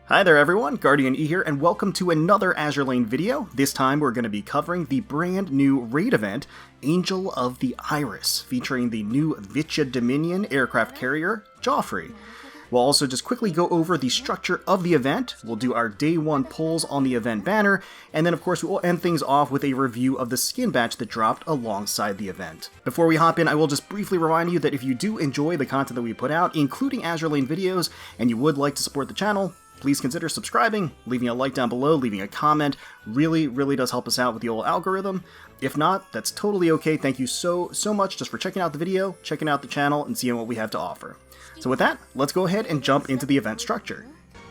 Hi there everyone, GuardianE here, and welcome to another Azur Lane video. This time we're going to be covering the brand new raid event, Angel of the Iris, featuring the new Vichya Dominion aircraft carrier, Joffre. We'll also just quickly go over the structure of the event, we'll do our day one pulls on the event banner, and then of course we will end things off with a review of the skin batch that dropped alongside the event. Before we hop in, I will just briefly remind you that if you do enjoy the content that we put out, including Azur Lane videos, and you would like to support the channel, please consider subscribing, leaving a like down below, leaving a comment. Really does help us out with the old algorithm. If not, that's totally okay. Thank you so much just for checking out the video, checking out the channel, and seeing what we have to offer. So with that, let's go ahead and jump into the event structure.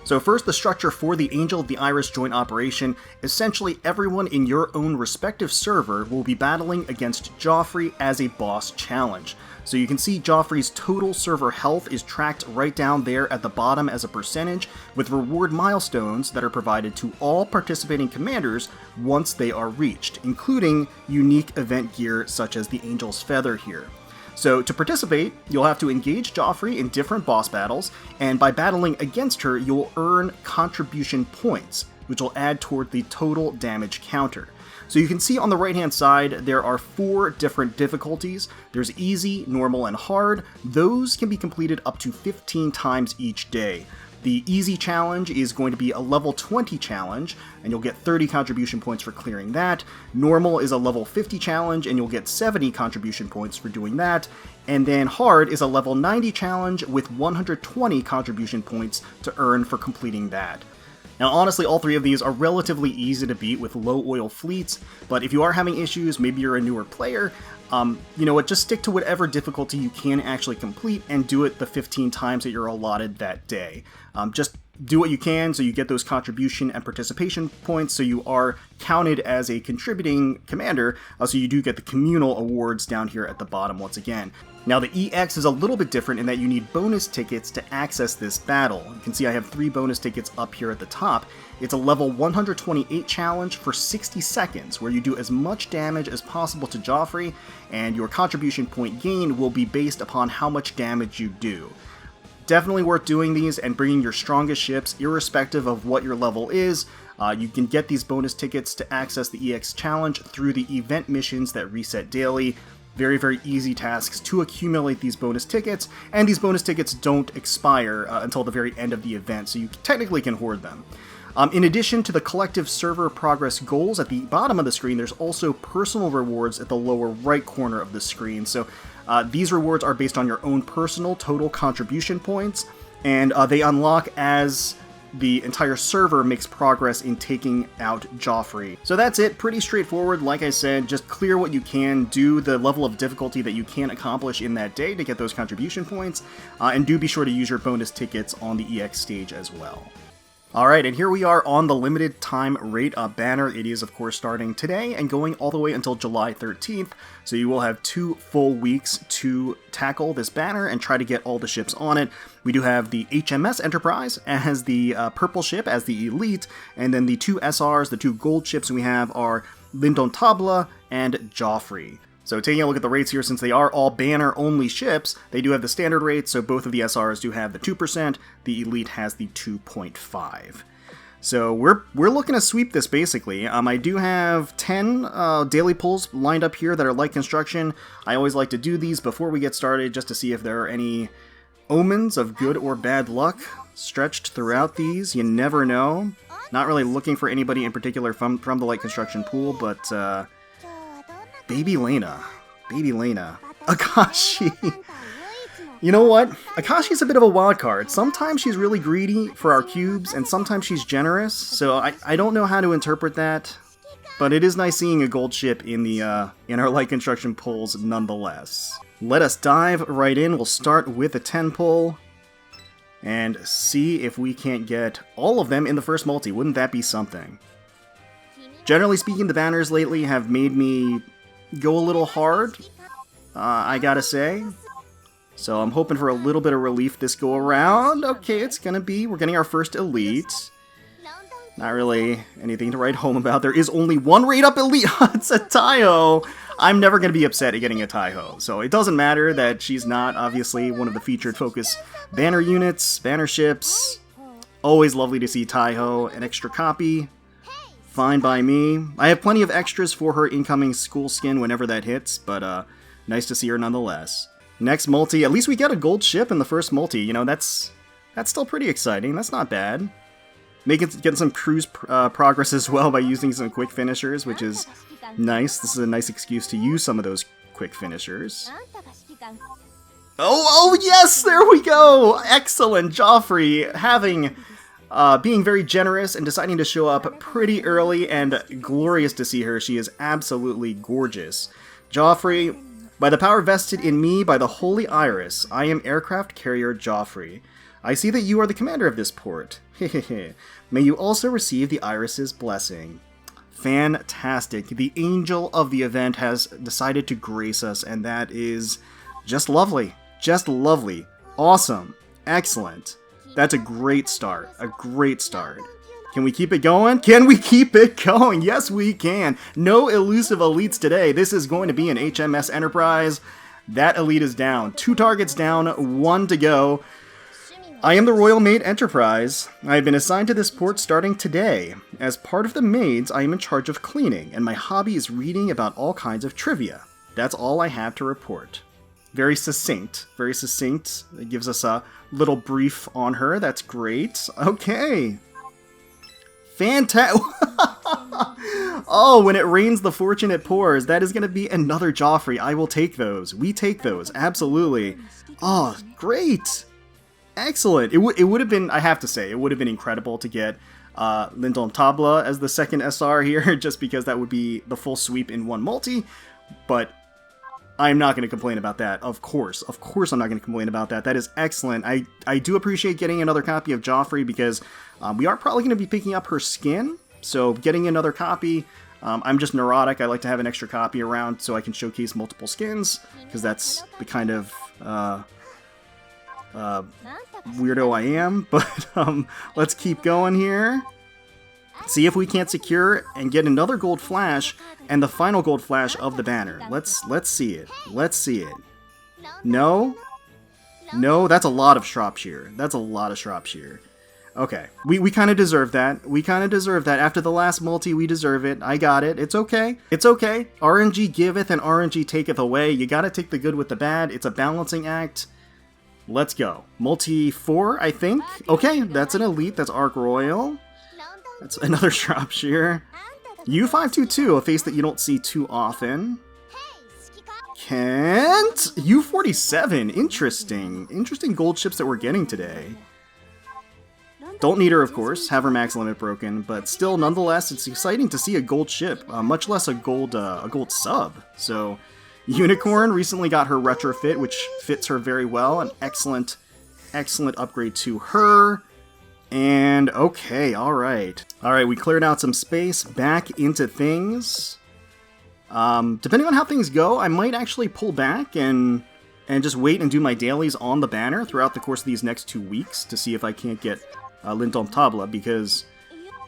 So first, the structure for the Angel of the Iris joint operation. Essentially, everyone in your own respective server will be battling against Joffre as a boss challenge. So you can see Joffre's total server health is tracked right down there at the bottom as a percentage, with reward milestones that are provided to all participating commanders once they are reached, including unique event gear such as the Angel's Feather here. So to participate, you'll have to engage Joffre in different boss battles, and by battling against her, you'll earn contribution points, which will add toward the total damage counter. So you can see on the right hand side, there are 4 different difficulties. There's easy, normal, and hard. Those can be completed up to 15 times each day. The easy challenge is going to be a level 20 challenge, and you'll get 30 contribution points for clearing that. Normal is a level 50 challenge, and you'll get 70 contribution points for doing that. And then hard is a level 90 challenge with 120 contribution points to earn for completing that. Now honestly, all 3 of these are relatively easy to beat with low oil fleets, but if you are having issues, maybe you're a newer player, you know what, just stick to whatever difficulty you can actually complete and do it the 15 times that you're allotted that day. Just do what you can so you get those contribution and participation points so you are counted as a contributing commander, so you do get the communal awards down here at the bottom once again. Now the EX is a little bit different in that you need bonus tickets to access this battle. You can see I have 3 bonus tickets up here at the top. It's a level 128 challenge for 60 seconds where you do as much damage as possible to Joffre, and your contribution point gain will be based upon how much damage you do. Definitely worth doing these and bringing your strongest ships irrespective of what your level is. You can get these bonus tickets to access the EX challenge through the event missions that reset daily. Very easy tasks to accumulate these bonus tickets, and these bonus tickets don't expire until the very end of the event, so you technically can hoard them. In addition to the collective server progress goals at the bottom of the screen, there's also personal rewards at the lower right corner of the screen. So these rewards are based on your own personal total contribution points, and they unlock as the entire server makes progress in taking out Joffre. So that's it, pretty straightforward. Like I said, just clear what you can, do the level of difficulty that you can accomplish in that day to get those contribution points, and do be sure to use your bonus tickets on the EX stage as well. Alright, and here we are on the limited time raid banner. It is of course starting today and going all the way until July 13th, so you will have 2 full weeks to tackle this banner and try to get all the ships on it. We do have the HMS Enterprise as the purple ship, as the elite, and then the 2 SRs, the 2 gold ships we have are L'Indomptable and Joffre. So taking a look at the rates here, since they are all banner-only ships, they do have the standard rates, so both of the SRs do have the 2%, the Elite has the 2.5. So we're looking to sweep this, basically. I do have 10 daily pulls lined up here that are light construction. I always like to do these before we get started, just to see if there are any omens of good or bad luck stretched throughout these. You never know. Not really looking for anybody in particular from the light construction pool, but Baby Lena. Akashi. You know what? Akashi's a bit of a wild card. Sometimes she's really greedy for our cubes, and sometimes she's generous, so I don't know how to interpret that. But it is nice seeing a gold ship in our light construction pulls nonetheless. Let us dive right in. We'll start with a 10 pull, and see if we can't get all of them in the first multi. Wouldn't that be something? Generally speaking, the banners lately have made me go a little hard, I gotta say. So I'm hoping for a little bit of relief this go around. Okay, we're getting our first elite. Not really anything to write home about. There is only one raid up elite. It's a Taiho. I'm never going to be upset at getting a Taiho. So it doesn't matter that she's not obviously one of the featured focus banner units, banner ships. Always lovely to see Taiho. An extra copy. Fine by me. I have plenty of extras for her incoming school skin whenever that hits, but nice to see her nonetheless. Next multi. At least we get a gold ship in the first multi. You know, that's still pretty exciting. That's not bad. Getting some cruise progress as well by using some quick finishers, which is nice. This is a nice excuse to use some of those quick finishers. Oh yes, there we go! Excellent, Joffre being very generous and deciding to show up pretty early, and glorious to see her. She is absolutely gorgeous. Joffre, by the power vested in me by the Holy Iris, I am aircraft carrier Joffre. I see that you are the commander of this port. Hehehe. May you also receive the Iris's blessing. Fantastic. The angel of the event has decided to grace us, and that is just lovely. Just lovely. Awesome. Excellent. That's a great start. A great start. Can we keep it going? Can we keep it going? Yes, we can. No elusive elites today. This is going to be an HMS Enterprise. That elite is down. 2 targets down, 1 to go. I am the Royal Maid Enterprise. I have been assigned to this port starting today. As part of the maids, I am in charge of cleaning, and my hobby is reading about all kinds of trivia. That's all I have to report. Very succinct. Very succinct. It gives us a little brief on her. That's great. Okay. Fantastic. Oh, when it rains, the fortune it pours. That is going to be another Joffre. I will take those. We take those. Absolutely. Oh, great. Excellent. It would have been, I have to say, it would have been incredible to get Lindomtabla as the second SR here, just because that would be the full sweep in one multi, but I'm not going to complain about that, of course. Of course I'm not going to complain about that. That is excellent. I do appreciate getting another copy of Joffre, because we are probably going to be picking up her skin, so getting another copy, I'm just neurotic. I like to have an extra copy around so I can showcase multiple skins, because that's the kind of weirdo I am, but let's keep going here. See if we can't secure and get another gold flash and the final gold flash of the banner. Let's see it. Let's see it. No? No, that's a lot of Shropshire. That's a lot of Shropshire. Okay, we kind of deserve that. We kind of deserve that. After the last multi, we deserve it. I got it. It's okay. It's okay. RNG giveth and RNG taketh away. You gotta take the good with the bad. It's a balancing act. Let's go. Multi 4, I think. Okay, that's an elite. That's Arc Royal. That's another Shropshire. U522, a face that you don't see too often. Kent! U47, interesting. Interesting gold ships that we're getting today. Don't need her, of course. Have her max limit broken, but still, nonetheless, it's exciting to see a gold ship, much less a gold sub. So, Unicorn recently got her retrofit, which fits her very well. An excellent, excellent upgrade to her. And, okay, alright. Alright, we cleared out some space, back into things. Depending on how things go, I might actually pull back and just wait and do my dailies on the banner throughout the course of these next 2 weeks to see if I can't get Lindomtabla, because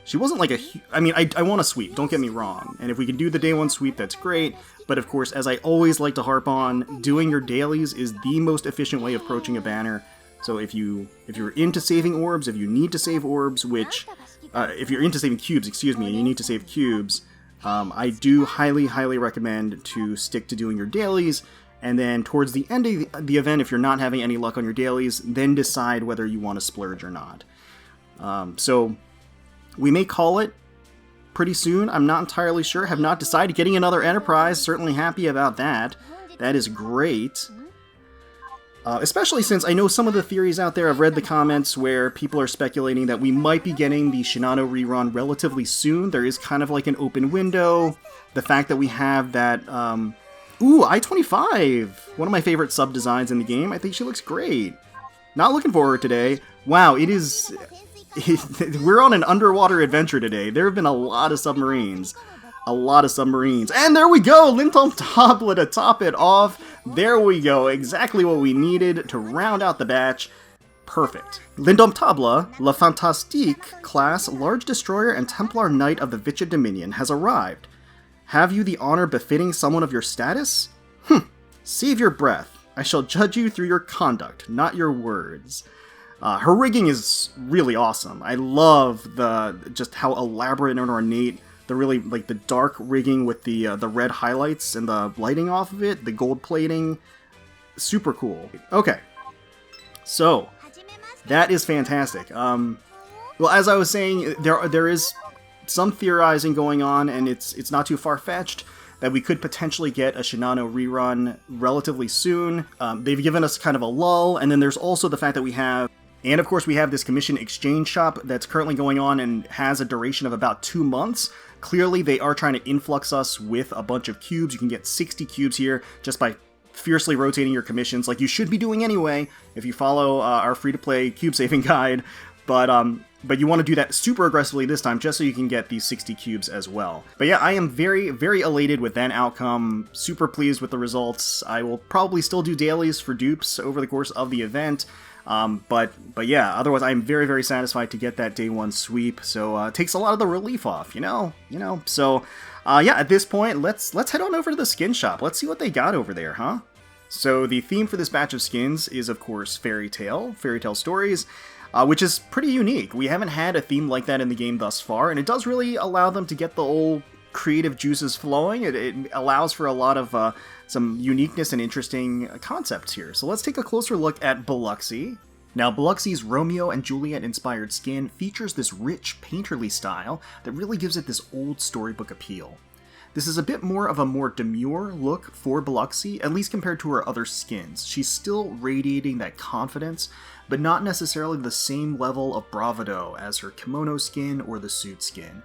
she wasn't like a... I mean, I want to sweep, don't get me wrong. And if we can do the day 1 sweep, that's great. But of course, as I always like to harp on, doing your dailies is the most efficient way of approaching a banner. So if you're into saving orbs, if you need to save orbs, which... if you're into saving cubes, excuse me, and you need to save cubes, I do highly, highly recommend to stick to doing your dailies, and then towards the end of the event, if you're not having any luck on your dailies, then decide whether you want to splurge or not. So we may call it pretty soon. I'm not entirely sure. Have not decided. Getting another Enterprise, certainly happy about that. That is great. Especially since I know some of the theories out there, I've read the comments where people are speculating that we might be getting the Shinano rerun relatively soon. There is kind of like an open window. The fact that we have that, ooh, I-25! One of my favorite sub-designs in the game. I think she looks great. Not looking for her today. Wow, it is... we're on an underwater adventure today. There have been a lot of submarines. A lot of submarines. And there we go! Lindomtabla to top it off. There we go. Exactly what we needed to round out the batch. Perfect. Lindomtabla, La Fantastique class Large Destroyer and Templar Knight of the Vichya Dominion has arrived. Have you the honor befitting someone of your status? Save your breath. I shall judge you through your conduct, not your words. Her rigging is really awesome. I love just how elaborate and ornate the really, like, the dark rigging with the red highlights and the lighting off of it, the gold plating. Super cool. Okay, so that is fantastic. Well, as I was saying, there is some theorizing going on, and it's not too far-fetched that we could potentially get a Shinano rerun relatively soon. They've given us kind of a lull, and then there's also the fact that we have, and of course we have this commission exchange shop that's currently going on and has a duration of about 2 months. Clearly they are trying to influx us with a bunch of cubes. You can get 60 cubes here just by fiercely rotating your commissions, like you should be doing anyway if you follow our free-to-play cube saving guide. But you want to do that super aggressively this time, just so you can get these 60 cubes as well. But yeah, I am very, very elated with that outcome. Super pleased with the results. I will probably still do dailies for dupes over the course of the event. But yeah, otherwise I'm very, very satisfied to get that day one sweep. So it takes a lot of the relief off, you know. So yeah, at this point, let's head on over to the skin shop. Let's see what they got over there, huh? So the theme for this batch of skins is, of course, Fairytale stories. Which is pretty unique. We haven't had a theme like that in the game thus far, and it does really allow them to get the old creative juices flowing. It allows for a lot of some uniqueness and interesting concepts here. So let's take a closer look at Biloxi. Now, Biloxi's Romeo and Juliet inspired skin features this rich, painterly style that really gives it this old storybook appeal. This is a bit more of a more demure look for Biloxi, at least compared to her other skins. She's still radiating that confidence, but not necessarily the same level of bravado as her kimono skin or the suit skin.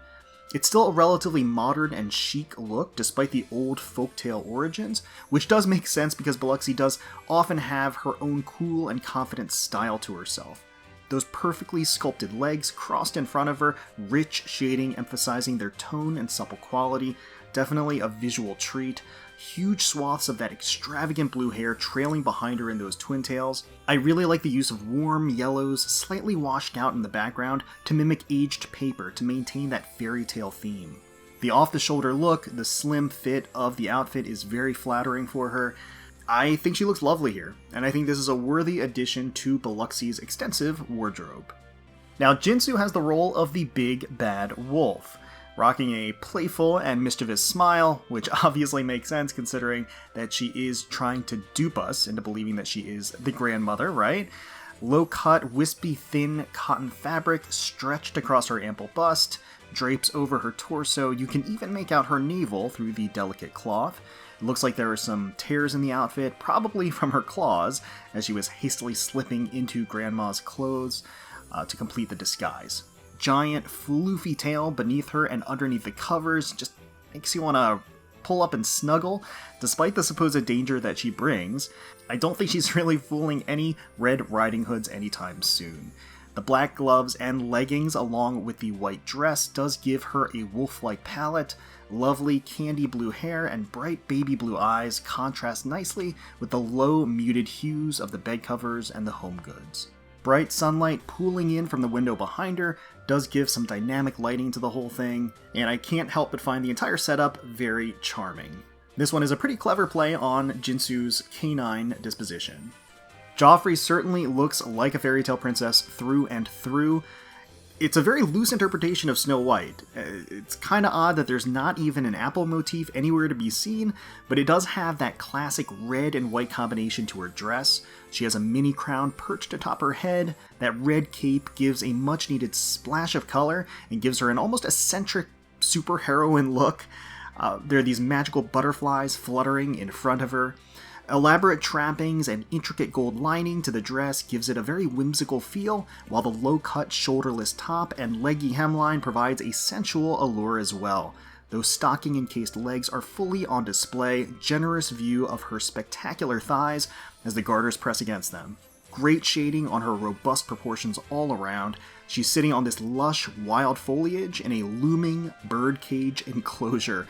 It's still a relatively modern and chic look despite the old folktale origins, which does make sense because Biloxi does often have her own cool and confident style to herself. Those perfectly sculpted legs crossed in front of her, rich shading emphasizing their tone and supple quality, definitely a visual treat. Huge swaths of that extravagant blue hair trailing behind her in those twin tails. I really like the use of warm yellows, slightly washed out in the background to mimic aged paper to maintain that fairy tale theme. The off-the-shoulder look, the slim fit of the outfit is very flattering for her. I think she looks lovely here, and I think this is a worthy addition to Biloxi's extensive wardrobe. Now, Jintsuu has the role of the big bad wolf, rocking a playful and mischievous smile, which obviously makes sense considering that she is trying to dupe us into believing that she is the grandmother, right? Low-cut, wispy, thin cotton fabric stretched across her ample bust, drapes over her torso. You can even make out her navel through the delicate cloth. It looks like there are some tears in the outfit, probably from her claws, as she was hastily slipping into Grandma's clothes to complete the disguise. Giant, floofy tail beneath her and underneath the covers just makes you want to pull up and snuggle, despite the supposed danger that she brings. I don't think she's really fooling any Red Riding Hoods anytime soon. The black gloves and leggings along with the white dress does give her a wolf-like palette. Lovely candy blue hair and bright baby blue eyes contrast nicely with the low muted hues of the bed covers and the home goods. Bright sunlight pooling in from the window behind her does give some dynamic lighting to the whole thing, and I can't help but find the entire setup very charming. This one is a pretty clever play on Jintsuu's canine disposition. Joffre certainly looks like a fairy tale princess through and through. It's a very loose interpretation of Snow White. It's kind of odd that there's not even an apple motif anywhere to be seen, but it does have that classic red and white combination to her dress. She has a mini crown perched atop her head. That red cape gives a much needed splash of color and gives her an almost eccentric superheroine look. There are these magical butterflies fluttering in front of her. Elaborate trappings and intricate gold lining to the dress gives it a very whimsical feel, while the low-cut shoulderless top and leggy hemline provides a sensual allure as well. Those stocking-encased legs are fully on display, generous view of her spectacular thighs as the garters press against them. Great shading on her robust proportions all around. She's sitting on this lush, wild foliage in a looming birdcage enclosure.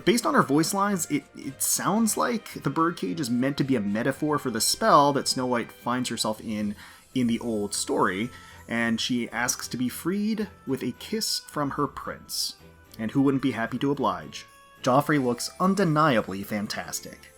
Based on her voice lines, it sounds like the birdcage is meant to be a metaphor for the spell that Snow White finds herself in the old story, and she asks to be freed with a kiss from her prince. And who wouldn't be happy to oblige? Joffre looks undeniably fantastic.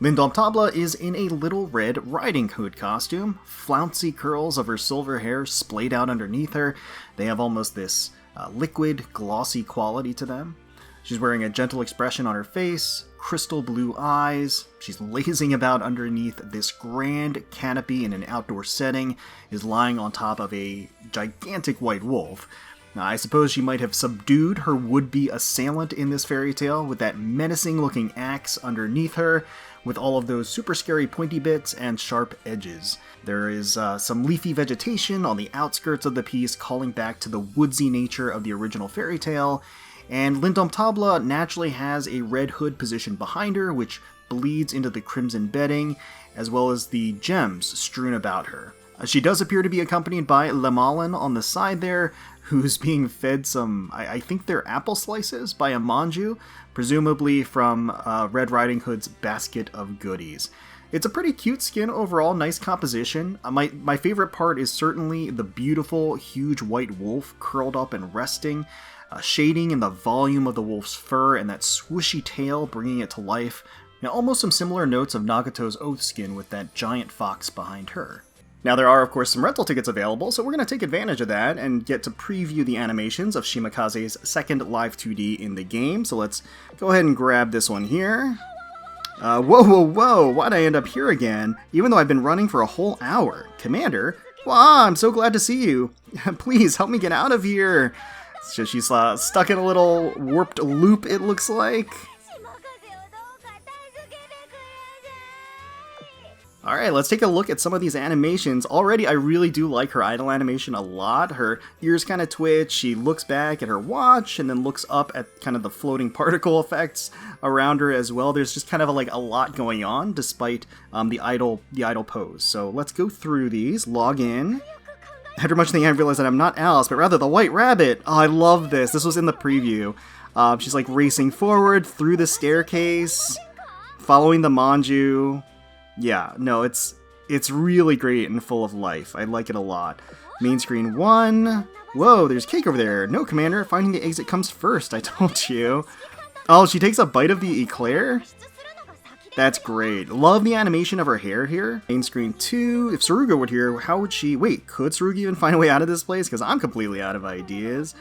Lindomtabla is in a Little Red Riding Hood costume. Flouncy curls of her silver hair splayed out underneath her. They have almost this liquid, glossy quality to them. She's wearing a gentle expression on her face, crystal blue eyes. She's lazing about underneath this grand canopy in an outdoor setting, is lying on top of a gigantic white wolf. Now, I suppose she might have subdued her would-be assailant in this fairy tale with that menacing-looking axe underneath her, with all of those super scary pointy bits and sharp edges. There is some leafy vegetation on the outskirts of the piece, calling back to the woodsy nature of the original fairy tale, and Lindomtabla naturally has a red hood positioned behind her, which bleeds into the crimson bedding, as well as the gems strewn about her. She does appear to be accompanied by Lemalin on the side there, who's being fed some, I think they're apple slices by a Manjuu, presumably from Red Riding Hood's basket of goodies. It's a pretty cute skin overall, nice composition. My favorite part is certainly the beautiful, huge white wolf curled up and resting, shading in the volume of the wolf's fur and that swooshy tail bringing it to life. Now, almost some similar notes of Nagato's oath skin with that giant fox behind her. Now, there are, of course, some rental tickets available, so we're going to take advantage of that and get to preview the animations of Shimakaze's second live 2D in the game. So let's go ahead and grab this one here. Whoa, why'd I end up here again? Even though I've been running for a whole hour. Commander? Wow, I'm so glad to see you. Please, help me get out of here. So she's stuck in a little warped loop, it looks like. Alright, let's take a look at some of these animations. Already, I really do like her idle animation a lot. Her ears kind of twitch, she looks back at her watch, and then looks up at kind of the floating particle effects around her as well. There's just kind of a lot going on, despite the idle pose. So let's go through these, log in. After much thinking, I realized that I'm not Alice, but rather the White Rabbit. Oh, I love this. This was in the preview. She's racing forward through the staircase, following the Manjuu. Yeah, no, it's really great and full of life. I like it a lot. Main screen 1. Whoa, there's cake over there. No, Commander, finding the exit comes first, I told you. Oh, she takes a bite of the eclair? That's great. Love the animation of her hair here. Main screen 2. If Tsurugi were here, how would she... Wait, could Tsurugi even find a way out of this place? Because I'm completely out of ideas.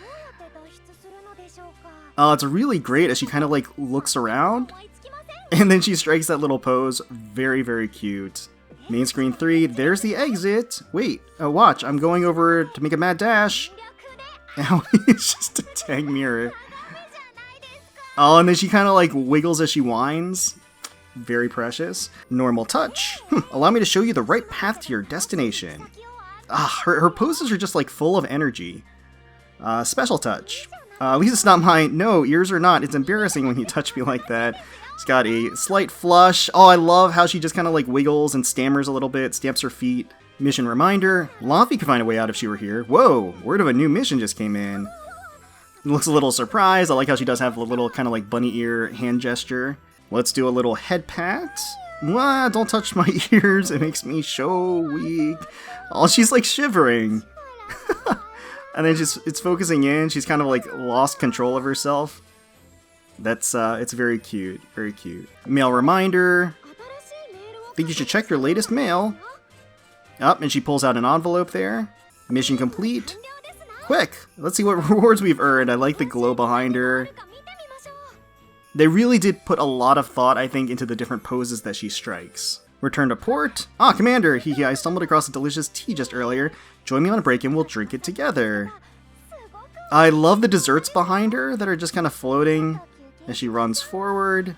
Oh, it's really great as she kind of looks around. And then she strikes that little pose. Very, very cute. Main screen 3, there's the exit. Wait, watch, I'm going over to make a mad dash. Ow, it's just a tang mirror. Oh, and then she kind of wiggles as she whines. Very precious. Normal touch. Allow me to show you the right path to your destination. Ah, her poses are just full of energy. Special touch. At least it's not mine. No, ears are not. It's embarrassing when you touch me like that. It's got a slight flush. Oh, I love how she just kind of wiggles and stammers a little bit, stamps her feet. Mission reminder. Laufey could find a way out if she were here. Whoa, word of a new mission just came in. Looks a little surprised. I like how she does have a little kind of bunny ear hand gesture. Let's do a little head pat. What? Don't touch my ears. It makes me so weak. Oh, she's shivering. And then it's focusing in. She's kind of lost control of herself. That's, it's very cute. Very cute. Mail reminder. Think you should check your latest mail. Up, and she pulls out an envelope there. Mission complete. Quick, let's see what rewards we've earned. I like the glow behind her. They really did put a lot of thought, I think, into the different poses that she strikes. Return to port. Ah, Commander, hee I stumbled across a delicious tea just earlier. Join me on a break and we'll drink it together. I love the desserts behind her that are just kind of floating as she runs forward.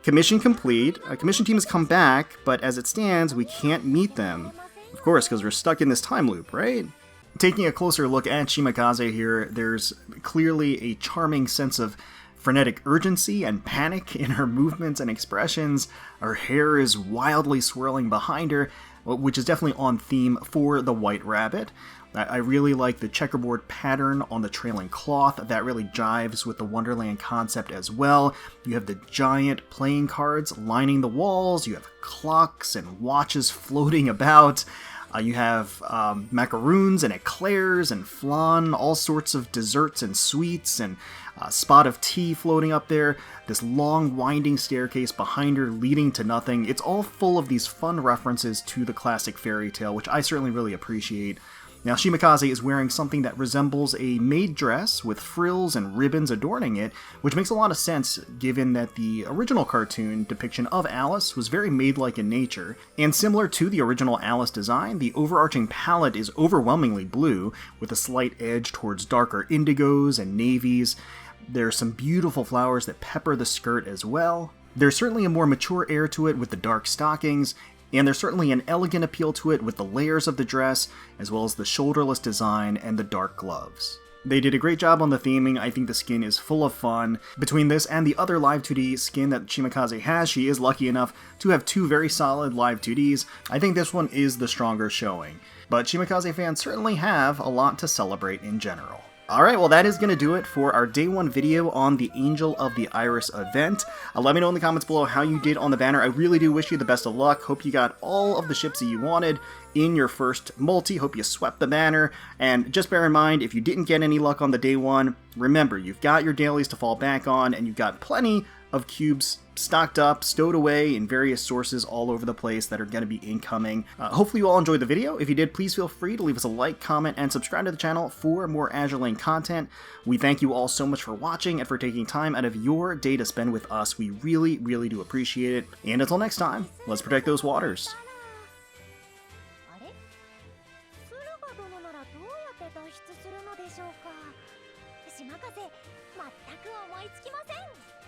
Commission complete. A commission team has come back, but as it stands, we can't meet them. Of course, because we're stuck in this time loop, right? Taking a closer look at Shimakaze here, there's clearly a charming sense of frenetic urgency and panic in her movements and expressions. Her hair is wildly swirling behind her, which is definitely on theme for the White Rabbit. I really like the checkerboard pattern on the trailing cloth. That really jives with the Wonderland concept as well. You have the giant playing cards lining the walls. You have clocks and watches floating about. You have macaroons and eclairs and flan, all sorts of desserts and sweets, and a spot of tea floating up there, this long winding staircase behind her leading to nothing. It's all full of these fun references to the classic fairy tale, which I certainly really appreciate. Now, Shimakaze is wearing something that resembles a maid dress with frills and ribbons adorning it, which makes a lot of sense given that the original cartoon depiction of Alice was very maid-like in nature. And similar to the original Alice design, the overarching palette is overwhelmingly blue, with a slight edge towards darker indigos and navies. There's some beautiful flowers that pepper the skirt as well. There's certainly a more mature air to it with the dark stockings, and there's certainly an elegant appeal to it with the layers of the dress, as well as the shoulderless design and the dark gloves. They did a great job on the theming. I think the skin is full of fun. Between this and the other live 2D skin that Shimakaze has, she is lucky enough to have two very solid live 2Ds. I think this one is the stronger showing. But Shimakaze fans certainly have a lot to celebrate in general. Alright, well that is going to do it for our Day 1 video on the Angel of the Iris event. Let me know in the comments below how you did on the banner. I really do wish you the best of luck. Hope you got all of the ships that you wanted in your first multi. Hope you swept the banner. And just bear in mind, if you didn't get any luck on the Day 1, remember, you've got your dailies to fall back on, and you've got plenty of cubes stocked up, stowed away in various sources all over the place that are going to be incoming. Hopefully you all enjoyed the video. If you did, please feel free to leave us a like, comment, and subscribe to the channel for more Azur Lane content. We thank you all so much for watching and for taking time out of your day to spend with us. We really, really do appreciate it. And until next time, let's protect those waters. 島風、全く思いつきません。